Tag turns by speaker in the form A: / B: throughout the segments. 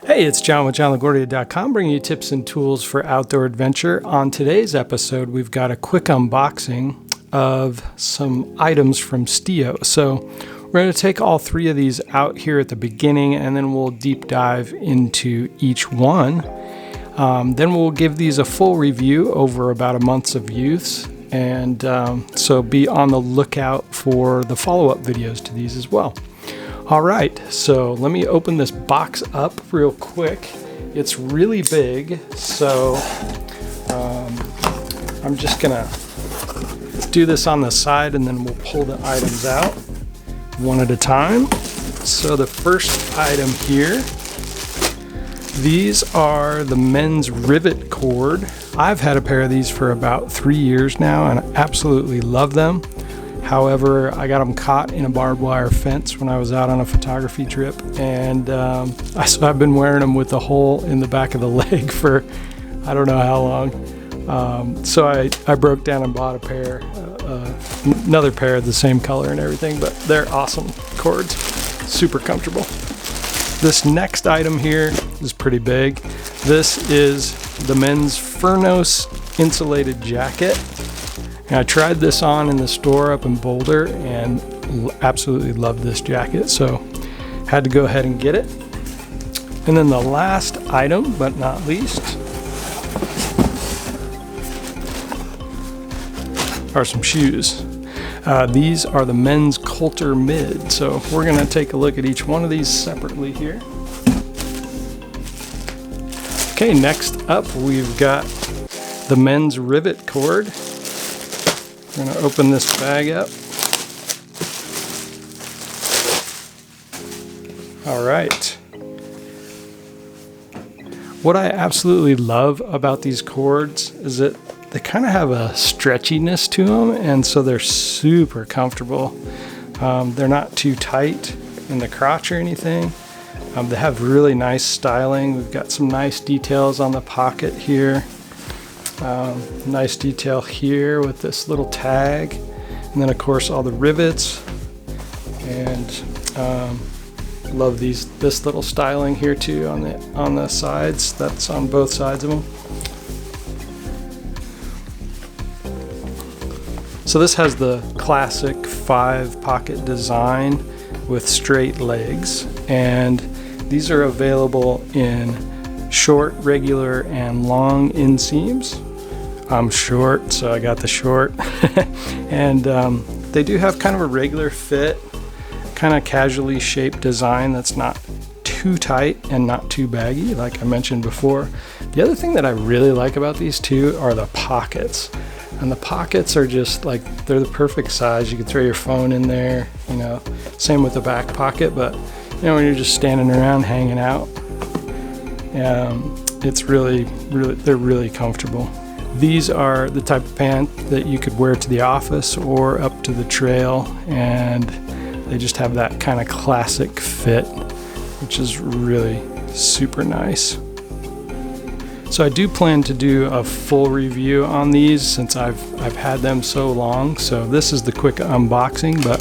A: Hey, it's John with LaGuardia.com, bringing you tips and tools for outdoor adventure. On today's episode, we've got a quick unboxing of some items from Stio. So we're going to take all three of these out here at the beginning, and then we'll deep dive into each one. Then we'll give these a full review over about a month's of use. And so be on the lookout for the follow-up videos to these as well. All right, so let me open this box up real quick. It's really big, so I'm just gonna do this on the side and then we'll pull the items out one at a time. So the first item here, these are the men's rivet cord. I've had a pair of these for about 3 years now and I absolutely love them. However, I got them caught in a barbed wire fence when I was out on a photography trip, and so I've been wearing them with a hole in the back of the leg for I don't know how long. So I broke down and bought a pair, another pair of the same color and everything, but they're awesome cords, super comfortable. This next item here is pretty big. This is the men's Furnos insulated jacket. And I tried this on in the store up in Boulder and absolutely loved this jacket, so had to go ahead and get it. And then the last item, but not least, are some shoes. These are the men's Coulter Mid, so we're going to take a look at each one of these separately here. Okay, next up we've got the men's rivet cord. I'm going to open this bag up. All right. What I absolutely love about these cords is that they kind of have a stretchiness to them, and so they're super comfortable. They're not too tight in the crotch or anything. They have really nice styling. We've got some nice details on the pocket here. Nice detail here with this little tag, and then of course all the rivets, and love this little styling here too on the sides. That's on both sides of them. So this has the classic 5-pocket design with straight legs, and these are available in short, regular, and long inseams. I'm short, so I got the short. And they do have kind of a regular fit, kind of casually shaped design that's not too tight and not too baggy, like I mentioned before. The other thing that I really like about these two are the pockets. And the pockets are just like, they're the perfect size. You can throw your phone in there, you know, same with the back pocket, but you know, when you're just standing around hanging out, it's really, they're really comfortable. These are the type of pant that you could wear to the office or up to the trail, and they just have that kind of classic fit, which is really super nice. So I do plan to do a full review on these since I've had them so long. So this is the quick unboxing, but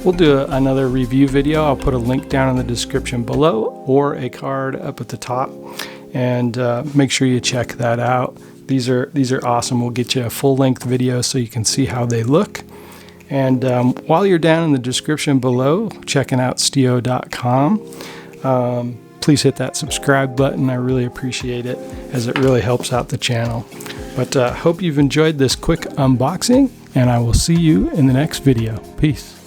A: we'll do another review video. I'll put a link down in the description below or a card up at the top, and make sure you check that out. These are awesome. We'll get you a full-length video so you can see how they look. And while you're down in the description below checking out stio.com, please hit that subscribe button. I really appreciate it, as it really helps out the channel. But hope you've enjoyed this quick unboxing, and I will see you in the next video. Peace.